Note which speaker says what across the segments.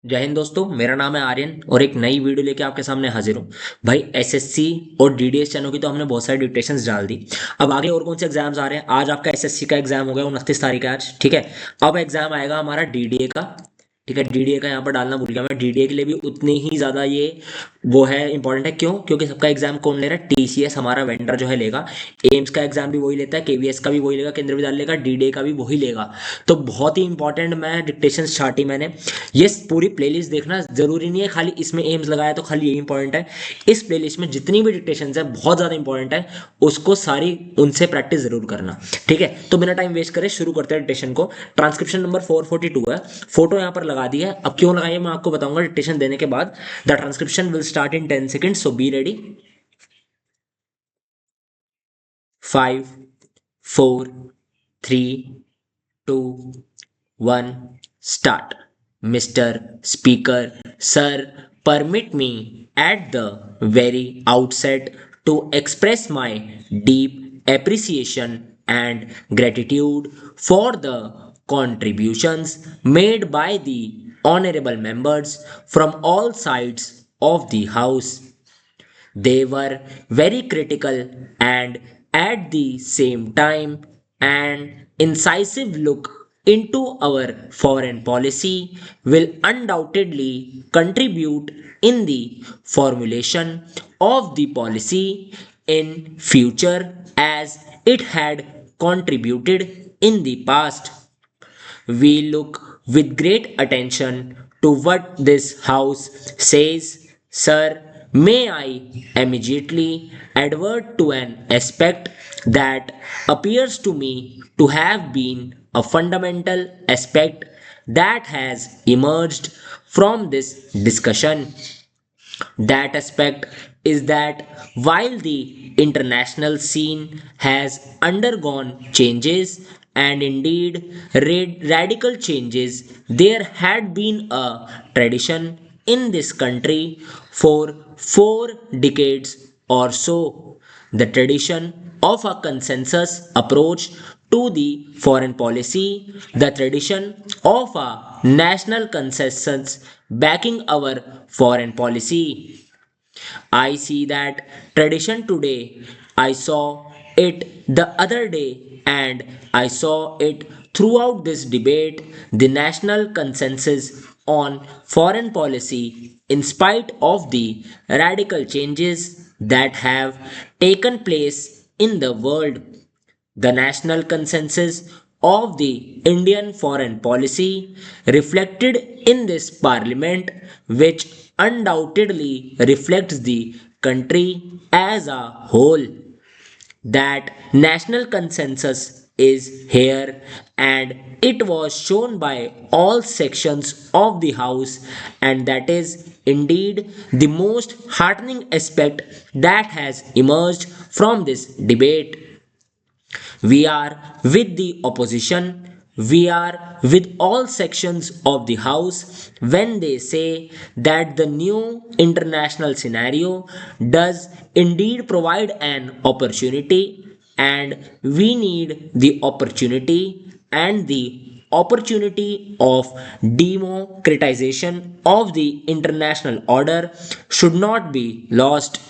Speaker 1: जय हिंद दोस्तों, मेरा नाम है आर्यन और एक नई वीडियो लेके आपके सामने हाजिर हूँ। भाई एसएससी और डीडीएस चैनल की तो हमने बहुत सारी डिटेल्स डाल दी। अब आगे और कौन से एग्जाम्स आ रहे हैं? आज आपका एसएससी का एग्जाम हो गया, 29 तारीख है आज, ठीक है। अब एग्जाम आएगा हमारा डीडीए का। ठीक है, डीडीए का यहाँ पर डालना भूल गया मैं। डीडीए के लिए भी उतनी ही ज़्यादा ये वो है, इंपॉर्टेंट है। क्यों? क्योंकि सबका एग्जाम कौन ले रहा है? टीसीएस हमारा वेंडर जो है लेगा। एम्स का एग्जाम भी वही लेता है, केवीएस का भी वही लेगा, केंद्रीय विद्यालय का, डीडीए का भी वही लेगा। तो बहुत ही इंपॉर्टेंट मैं डिक्टेशन छाटी मैंने। ये पूरी प्लेलिस्ट देखना जरूरी नहीं है खाली इसमें एम्स लगाया तो खाली यही इंपॉर्टेंट है। इस प्लेलिस्ट में जितनी भी डिक्टेशन है बहुत ज़्यादा इंपॉर्टेंट है, उसको सारी उनसे प्रैक्टिस जरूर करना। ठीक है, तो बिना टाइम वेस्ट करे शुरू करते हैं डिक्टेशन को। ट्रांसक्रिप्शन नंबर 442 है, फोटो यहाँ पर लगा दी है। अब क्यों लगाई है मैं आपको बताऊंगा डिक्टेशन देने के बाद। The transcription will start in 10 second, so be ready. 5, 4, 3, 2, 1, start. Mr. Speaker, sir, permit me at the very outset to express my deep appreciation and gratitude for the contributions made by the honorable members from all sides of the House. They were very critical and at the same time an incisive look into our foreign policy will undoubtedly contribute in the formulation of the policy in future as it had contributed in the past. We look with great attention to what this House says. Sir, may I immediately advert to an aspect that appears to me to have been a fundamental aspect that has emerged from this discussion. That aspect is that while the international scene has undergone changes and indeed radical changes, there had been a tradition in this country for 4 decades or so. The tradition of a consensus approach to the foreign policy, the tradition of a national consensus backing our foreign policy. I see that tradition today. I saw it the other day and I saw it throughout this debate. The national consensus on foreign policy, in spite of the radical changes that have taken place in the world, the national consensus of the Indian foreign policy reflected in this parliament, which undoubtedly reflects the country as a whole. That national consensus is here and it was shown by all sections of the House, and that is indeed the most heartening aspect that has emerged from this debate. We are with the opposition. We are with all sections of the House when they say that the new international scenario does indeed provide an opportunity, and we need the opportunity, and the opportunity of democratization of the international order should not be lost.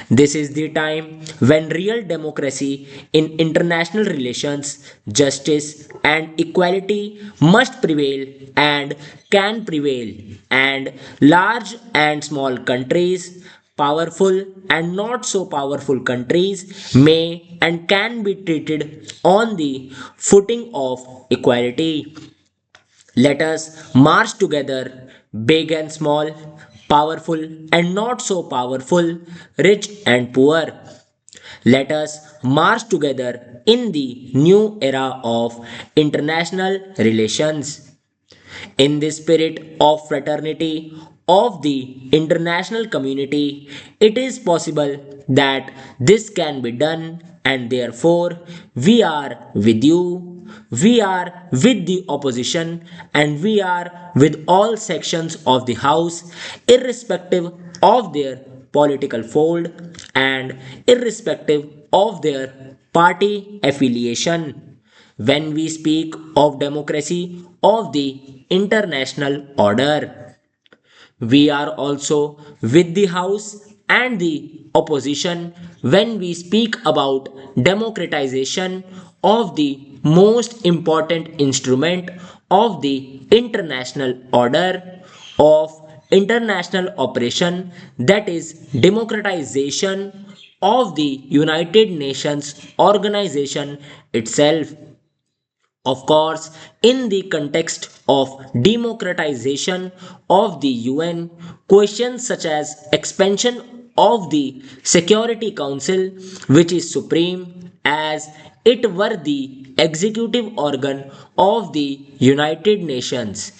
Speaker 1: This is the time when real democracy in international relations, justice, and equality must prevail and can prevail, and large and small countries, powerful and not so powerful countries, may and can be treated on the footing of equality. Let us march together, big and small, powerful and not so powerful, rich and poor. Let us march together in the new era of international relations. In the spirit of fraternity of the international community, it is possible that this can be done, and therefore we are with you, we are with the opposition, and we are with all sections of the House, irrespective of their political fold and irrespective of their party affiliation. When we speak of democracy of the international order. We are also with the House and the opposition when we speak about democratization of the most important instrument of the international order of international operation, that is democratization of the United Nations organization itself. Of course, in the context of democratization of the UN, questions such as expansion of the Security Council, which is supreme as it were the executive organ of the United Nations,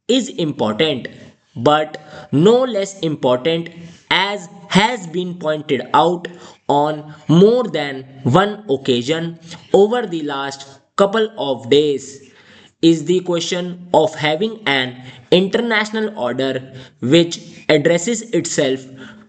Speaker 1: is important, but no less important, as has been pointed out on more than one occasion over the last couple of days, is the question of having an international order which addresses itself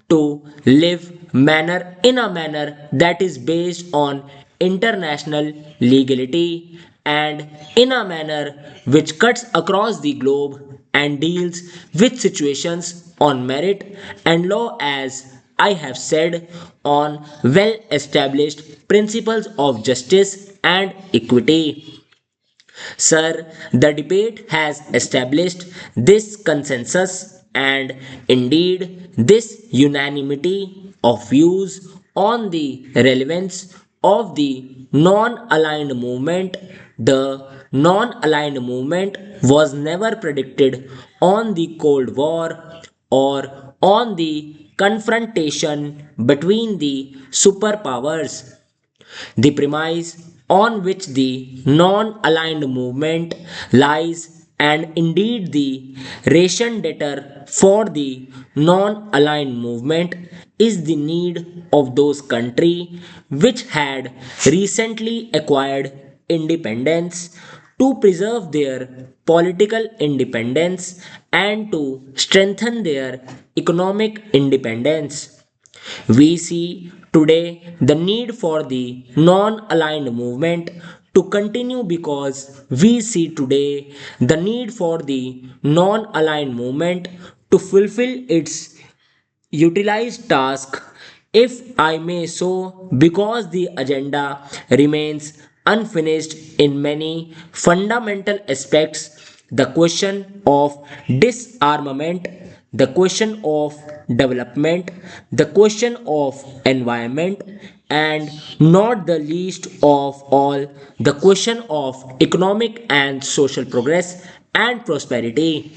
Speaker 1: to live manner in a manner that is based on international legality and in a manner which cuts across the globe and deals with situations on merit and law, as I have said, on well established principles of justice and equity. Sir, the debate has established this consensus and indeed this unanimity of views on the relevance of the non aligned movement. The non aligned movement was never predicted on the Cold War or on the confrontation between the superpowers. The premise on which the non aligned movement lies, and indeed the ration debtor for the non aligned movement, is the need of those countries which had recently acquired independence to preserve their political independence and to strengthen their economic independence. We see today the need for the non aligned movement to continue because we see today the need for the non aligned movement to fulfill its utilized task, if I may so, because the agenda remains unfinished in many fundamental aspects. The question of disarmament, the question of development, the question of environment, and not the least of all, the question of economic and social progress and prosperity.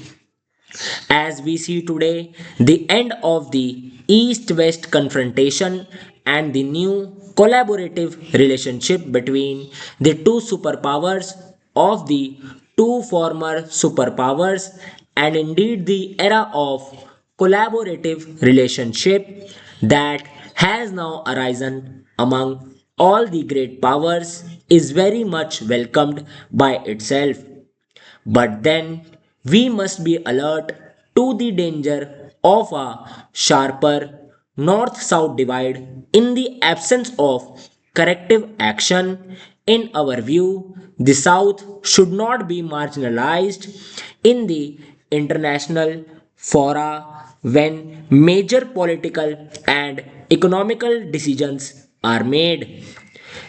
Speaker 1: As we see today, the end of the East West confrontation and the new collaborative relationship between the two superpowers of the two former superpowers, and indeed the era of collaborative relationship that has now arisen among all the great powers, is very much welcomed by itself. But then we must be alert to the danger of a sharper north south divide in the absence of corrective action. In our view, the South should not be marginalized in the international fora when major political and economical decisions are made.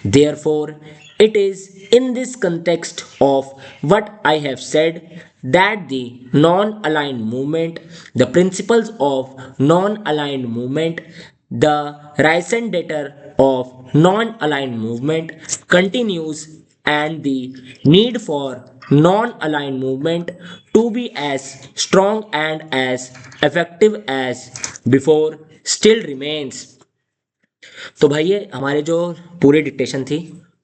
Speaker 1: Therefore, it is in this context of what I have said that the non aligned movement, the principles of non aligned movement, the recent data of non aligned movement continues, and the need for non aligned movement to be as strong and as effective as before still remains. तो भाई ये हमारे जो पूरी dictation थी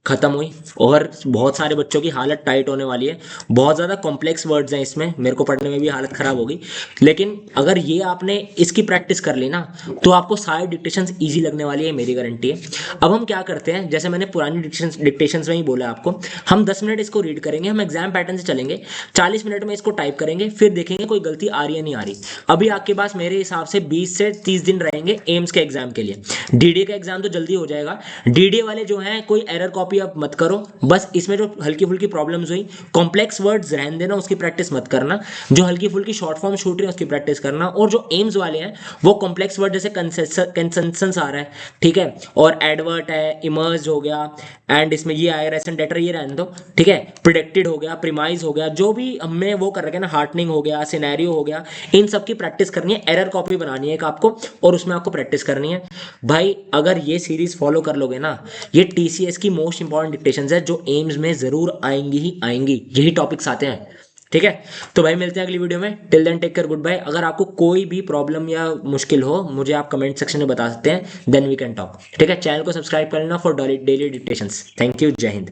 Speaker 1: खत्म हुई, और बहुत सारे बच्चों की हालत टाइट होने वाली है। बहुत ज़्यादा कॉम्प्लेक्स वर्ड्स हैं इसमें, मेरे को पढ़ने में भी हालत ख़राब होगी। लेकिन अगर ये आपने इसकी प्रैक्टिस कर ली ना, तो आपको सारी डिक्टेशंस इजी लगने वाली है, मेरी गारंटी है। अब हम क्या करते हैं, जैसे मैंने पुरानी डिक्टेशंस में ही बोला आपको, हम 10 मिनट इसको रीड करेंगे, हम एग्जाम पैटर्न से चलेंगे, 40 मिनट में इसको टाइप करेंगे, फिर देखेंगे कोई गलती आ रही है नहीं आ रही। अभी आपके पास मेरे हिसाब से 20 से 30 दिन रहेंगे एम्स के एग्जाम के लिए। डीडीए का एग्जाम तो जल्दी हो जाएगा। डीडीए वाले जो हैं कोई एरर कॉपी कॉपी अब मत करो, बस इसमें जो हल्की फुल्की प्रॉब्लम्स हुई, कॉम्प्लेक्स वर्ड्स रहने देना, उसकी प्रैक्टिस मत करना, जो हल्की फुल्की शॉर्ट फॉर्म छूट रही है उसकी प्रैक्टिस करना, और जो एम्स वाले हैं वो कॉम्प्लेक्स वर्ड जैसे कंसेंसस आ रहा है, ठीक है, और एडवर्ट है, इमर्ज हो गया, एंड इसमें ये आया रेसेंट डेटर, ये रहने दो, ठीक है, प्रिडिक्टेड हो गया, प्रीमाइज हो गया, जो भी हमने वो कर रखे ना, हार्टनिंग हो गया, सिनेरियो हो गया, इन सब की प्रैक्टिस करनी है, एरर कॉपी बनानी है एक आपको, और उसमें आपको प्रैक्टिस करनी है भाई। अगर ये सीरीज फॉलो कर लोगे ना, ये टीसीएस की मोस्ट इंपॉर्टेंट डिक्टेशंस है जो एम्स में जरूर आएंगी ही आएंगी, यही टॉपिक्स आते हैं, ठीक है। तो भाई मिलते हैं अगली वीडियो में, till then take care, goodbye. अगर आपको कोई भी प्रॉब्लम या मुश्किल हो मुझे आप कमेंट सेक्शन में बता सकते हैं, देन वी कैन टॉक, ठीक है। चैनल को सब्सक्राइब कर लेना for daily dictations. Thank you, जय हिंद।